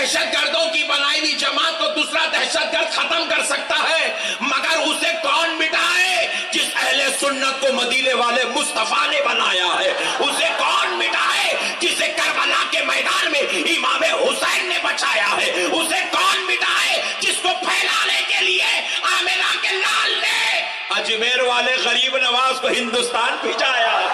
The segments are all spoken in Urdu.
دہشت گردوں کی بنائی ہوئی جماعت کو دوسرا دہشت گرد ختم کر سکتا ہے، مگر اسے کون مٹائے؟ جس اہل سنت کو مدینے والے مصطفیٰ نے بنایا ہے، اسے کون مٹائے؟ جسے کربلا کے میدان میں امام حسین نے بچایا ہے، اسے کون مٹائے؟ جس کو پھیلانے کے لیے آمنہ کے لال نے اجمیر والے غریب نواز کو ہندوستان بھیجایا ہے۔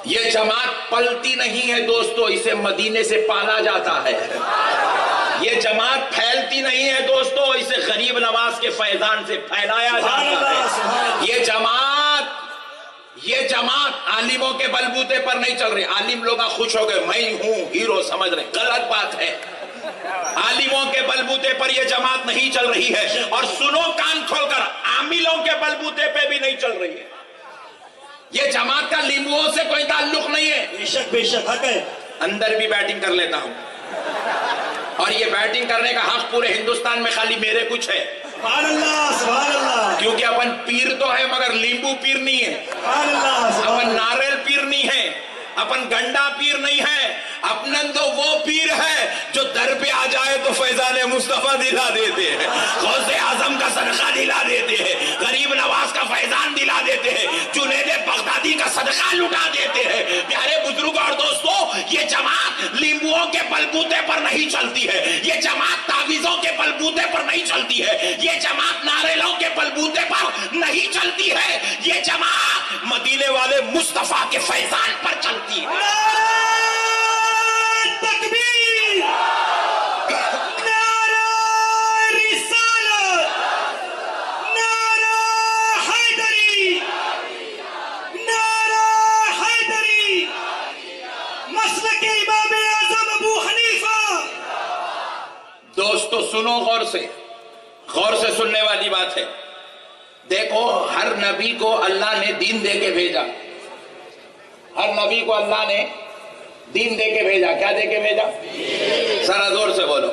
یہ جماعت پلتی نہیں ہے دوستو، اسے مدینے سے پالا جاتا ہے۔ یہ جماعت پھیلتی نہیں ہے دوستو، اسے غریب نواز کے فیضان سے پھیلایا جاتا ہے۔ یہ جماعت عالموں کے بلبوتے پر نہیں چل رہی۔ عالم لوگ خوش ہو گئے، میں ہوں ہیرو سمجھ رہے، غلط بات ہے۔ عالموں کے بلبوتے پر یہ جماعت نہیں چل رہی ہے، اور سنو کان کھول کر، عاملوں کے بلبوتے پہ بھی نہیں چل رہی ہے۔ یہ جماعت کا لیمبوؤں سے کوئی تعلق نہیں ہے۔ بے شک حق ہے۔ اندر بھی بیٹنگ کر لیتا ہوں، اور یہ بیٹنگ کرنے کا حق پورے ہندوستان میں خالی میرے کچھ ہے۔ سبحان اللہ سبحان اللہ۔ کیونکہ اپن پیر تو ہے مگر لیمبو پیر نہیں ہے، سبحان اللہ۔ اپن ناریل پیر نہیں ہے، اپن گنڈا پیر نہیں ہے، اپنن تو وہ پیر ہے جو در پہ آ جائے تو فیضان مصطفیٰ دلا دیتے ہیں، غوث اعظم کا صدقہ دلا دیتے ہیں، غریب نواز کا فیضان دلا دیتے ہیں، جنید بغدادی کا صدقہ لٹا دیتے ہیں۔ پیارے بزرگ اور دوستو، یہ جماعت لیمبوؤں کے بلبوتے پر نہیں چلتی ہے، یہ جماعت تعویذوں کے بلبوتے پر نہیں چلتی ہے، یہ جماعت ناریلوں کے بلبوتے پر نہیں چلتی ہے، یہ جماعت مدینے والے مصطفیٰ کے فیضان پر چلتی ہے۔ تکبیر، نعرہ رسالت، نعرہ حیدری، نعرہ حیدری، مسلک امام اعظم ابو حنیفہ۔ دوستو سنو غور سے سننے والی بات ہے۔ دیکھو، ہر نبی کو اللہ نے دین دے کے بھیجا، ہر نبی کو اللہ نے دین دے کے بھیجا۔ کیا دے کے بھیجا؟ ذرا زور سے بولو۔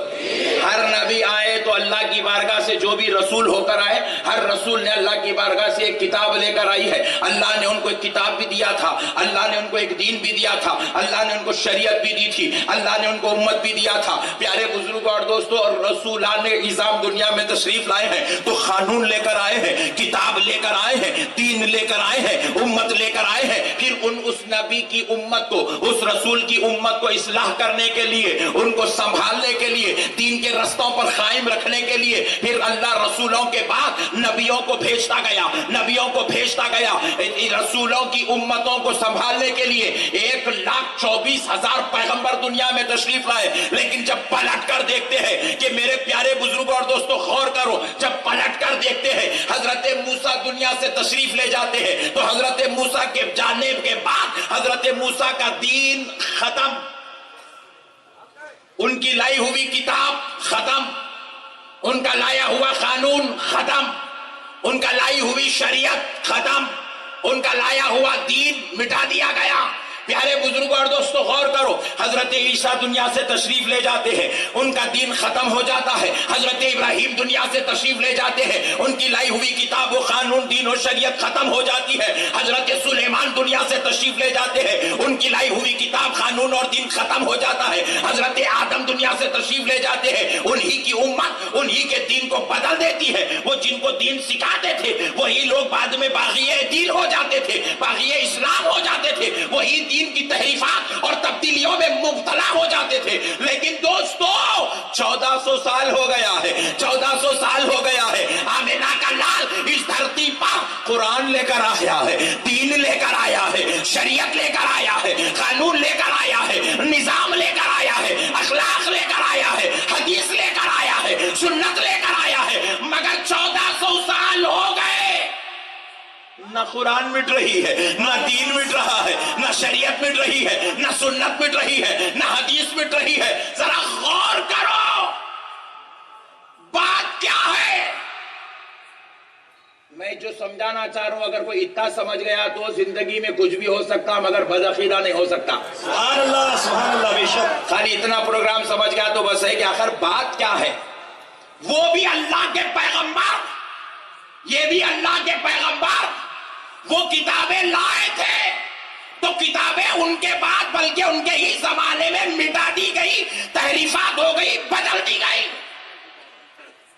ہر نبی آئے تو اللہ کی بارگاہ سے، جو بھی رسول ہو کر آئے، ہر رسول نے اللہ کی بارگاہ سے ایک کتاب لے کر آئی ہے۔ اللہ نے ان کو ایک کتاب بھی دیا تھا، اللہ نے ان کو ایک دین بھی دیا تھا، اللہ نے ان کو شریعت بھی دی تھی، اللہ نے ان کو امت بھی دیا تھا۔ پیارے بزرگ اور دوستو، اور رسولان عظام دنیا میں تشریف لائے ہیں تو قانون لے کر آئے ہیں، کتاب لے کر آئے ہیں، دین لے کر آئے ہیں، امت لے کر آئے ہیں۔ پھر اس نبی کی امت کو، اس رسول کی امت کو اصلاح کرنے کے لیے، ان کو سنبھالنے کے لیے، دین کے رستوں پر قائم رکھنے کے لیے، پھر اللہ رسولوں کے بعد نبیوں کو بھیجتا گیا، نبیوں کو بھیجتا گیا۔ رسولوں کی امتوں کو سنبھالنے کے لیے 1,24,000 پیغمبر دنیا میں تشریف لائے، لیکن جب پلٹ کر دیکھتے ہیں کہ میرے پیارے بزرگوں اور دوستوں غور کرو، جب پلٹ کر دیکھتے ہیں حضرت موسیٰ دنیا سے تشریف لے جاتے ہیں تو حضرت موسیٰ کے جانے کے بعد حضرت موسیٰ کا دین ختم، ان کی لائی ہوئی کتاب ختم، ان کا لایا ہوا قانون ختم، ان کا لائی ہوئی شریعت ختم، ان کا لایا ہوا دین مٹا دیا گیا۔ پیارے بزرگوں اور دوستو غور کرو، حضرت عیسیٰ دنیا سے تشریف لے جاتے ہیں، ان کا دین ختم ہو جاتا ہے۔ حضرت ابراہیم دنیا سے تشریف لے جاتے ہیں، ان کی لائی ہوئی کتاب و قانون، دین و شریعت ختم ہو جاتی ہے۔ حضرت سلیمان دنیا سے تشریف لے جاتے ہیں، ان کی لائی ہوئی کتاب، قانون اور دین ختم ہو جاتا ہے۔ حضرت آدم دنیا سے تشریف لے جاتے ہیں، انہی کی امت انہی کے دین کو بدل دیتی ہے۔ وہ جن کو دین سکھاتے تھے وہی لوگ بعد میں باغی دین ہو جاتے تھے، باغی اسلام ہو جاتے تھے، وہی دین کی تحریفات اور تبدیلیوں میں مبتلا ہو جاتے تھے۔ لیکن دوستو 1400 سال ہو گیا ہے، 1400 سال ہو گیا ہے، آمنہ کا لال اس دھرتی پر قرآن لے کر آیا ہے، دین لے کر آیا ہے، شریعت لے کر آیا ہے، قانون لے کر آیا ہے، نظام لے کر آیا ہے، اخلاق لے کر آیا ہے، حدیث لے کر آیا ہے، سنت لے کر آیا ہے، مگر 1400 سال ہو گئے، نہ قرآن مٹ رہی ہے، نہ دین مٹ رہا ہے، نہ شریعت مٹ رہی ہے، نہ سنت مٹ رہی ہے، نہ حدیث مٹ رہی ہے۔ ذرا غور کرو، بات کیا ہے؟ میں جو سمجھانا چاہ رہا ہوں، اگر کوئی اتنا سمجھ گیا تو زندگی میں کچھ بھی ہو سکتا، مگر بدعقیدہ نہیں ہو سکتا۔ سبحان اللہ بے شک۔ خالی اتنا پروگرام سمجھ گیا تو بس ہے کہ آخر بات کیا ہے۔ وہ بھی اللہ کے پیغمبر یہ بھی اللہ کے پیغمبر وہ کتابیں لائے تھے تو کتابیں ان کے بعد بلکہ ان کے ہی زمانے میں مٹا دی گئی، تحریفات ہو گئی، بدل دی گئی۔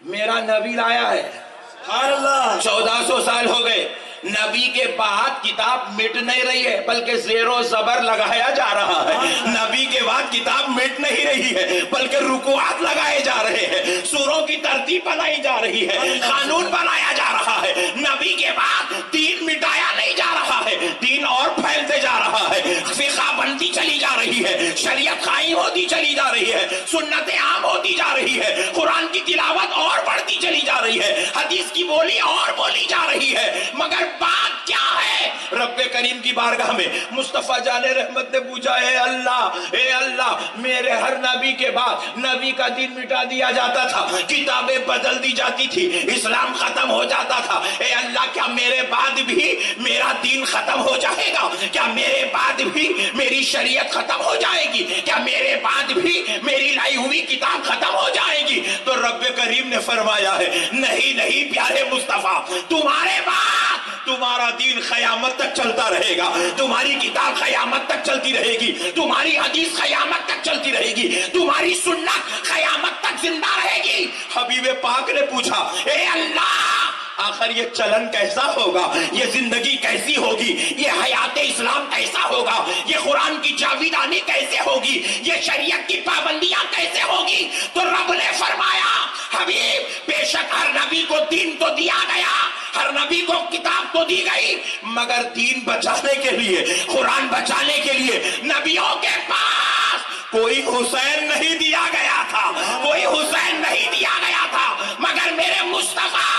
میرا نبی لایا ہے، سبحان اللہ 1400 سال ہو گئے، نبی کے بعد کتاب مٹ نہیں رہی ہے بلکہ زیر و زبر لگایا جا رہا ہے۔ نبی کے بعد کتاب مٹ نہیں رہی ہے بلکہ رکوعات لگائے جا رہے ہیں، سوروں کی ترتیب بنائی جا رہی ہے، قانون بنایا جا رہا ہے۔ نبی کے بعد دین مٹایا نہیں جا رہا ہے، دین اور پھیلتے جا رہا ہے، فقہ بنتی چلی جا رہی ہے، شریعت قائم ہوتی چلی جا رہی ہے، سنتیں عام ہوتی جا رہی ہے، قرآن کی تلاوت اور بڑھتی چلی جا رہی ہے، حدیث کی بولی اور بولی جا رہی ہے۔ مگر بات کیا ہے؟ رب کریم کی بارگاہ میں مصطفیٰ جان رحمت نے پوچھا، اے اللہ میرے ہر نبی کے بعد نبی کا دین مٹا دیا جاتا تھا، کتابیں بدل دی جاتی تھی، اسلام ختم ہو جاتا تھا، اے اللہ کیا میرے بعد بھی میرا دین ختم ہو جائے گا؟ کیا میرے بعد بھی میری شریعت ختم ہو جائے گی؟ کیا میرے بعد بھی میری لائی ہوئی کتاب ختم ہو جائے گی؟ تو رب کریم نے فرمایا ہے، نہیں پیارے مصطفیٰ، تمہارے بعد تمہارا دین قیامت تک چلتا رہے گا، تمہاری کتاب قیامت تک چلتی رہے گی، تمہاری حدیث قیامت تک چلتی رہے گی، تمہاری سنت قیامت تک زندہ رہے گی۔ حبیب پاک نے پوچھا، اے اللہ آخر یہ چلن کیسا ہوگا، یہ زندگی کیسی ہوگی، یہ حیات اسلام کیسا ہوگا، یہ قرآن کی جاویدانی کیسے ہوگی، یہ شریعت کی پابندیاں کیسے ہوگی؟ تو رب نے فرمایا، حبیب بے شک ہر نبی کو دین تو دیا گیا، ہر نبی کو کتاب تو دی گئی، مگر دین بچانے کے لیے، قرآن بچانے کے لیے نبیوں کے پاس کوئی حسین نہیں دیا گیا تھا، کوئی حسین نہیں دیا گیا تھا، مگر میرے مصطفیٰ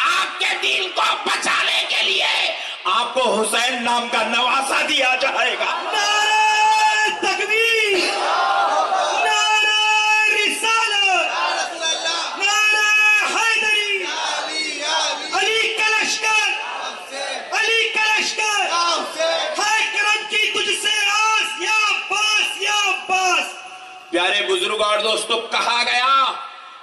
آپ کے دین کو بچانے کے لیے آپ کو حسین نام کا نواسا دیا جائے گا۔ نعرہ تکبیر، نعرہ رسالت، نعرہ حیدری، علی کا لشکر، علی کا لشکر، ہے کرم کی تجھ سے آس، یا عباس یا عباس۔ پیارے بزرگ اور دوستو، کہا گیا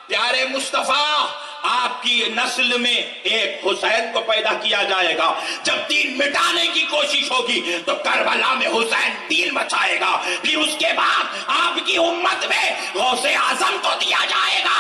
پیارے مصطفیٰ آپ کی نسل میں ایک حسین کو پیدا کیا جائے گا، جب دین مٹانے کی کوشش ہوگی تو کربلا میں حسین دین بچائے گا، پھر اس کے بعد آپ کی امت میں غوث اعظم کو دیا جائے گا،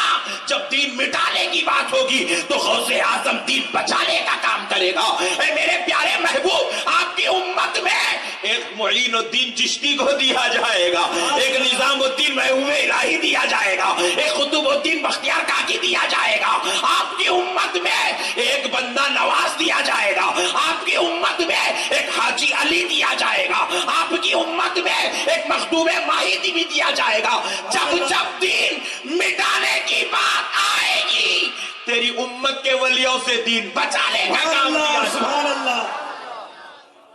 جب دین مٹانے کی بات ہوگی تو غوث اعظم دین بچانے کا کام کرے گا۔ اے میرے پیارے محبوب، آپ کی امت میں ایک معین الدین چشتی کو دیا جائے گا، ایک نظام الدین محبوب الہی دیا جائے گا، ایک قطب الدین بختیار کاکی دیا جائے گا، آپ کی امت میں ایک بندہ نواز دیا جائے گا، آپ کی امت میں ایک حاجی علی دیا جائے گا، آپ کی امت میں ایک مخدوم ماہی بھی دیا جائے گا۔ جب جب دین مٹانے کی بات آئے گی تیری امت کے ولیوں سے دین بچانے کا سبحان کام اللہ، کیا سبحان اللہ۔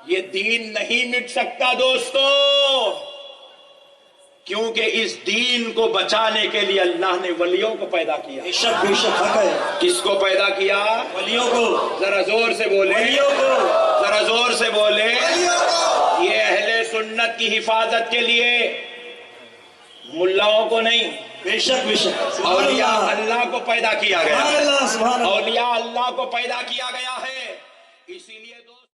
یہ دین نہیں مٹ سکتا دوستو، کیونکہ اس دین کو بچانے کے لیے اللہ نے ولیوں کو پیدا کیا۔ بے شک حق ہے۔ کس کو پیدا کیا؟ ولیوں کو، ذرا زور سے بولے، ولیوں کو، ذرا زور سے بولے۔ ولیوں کو۔ یہ اہل سنت کی حفاظت کے لیے، ملاؤں کو نہیں، بے شک سبحان اولیاء اللہ، اللہ کو پیدا کیا سبحان گیا، اللہ، سبحان اللہ۔ اولیاء اللہ کو پیدا کیا گیا ہے، اسی لیے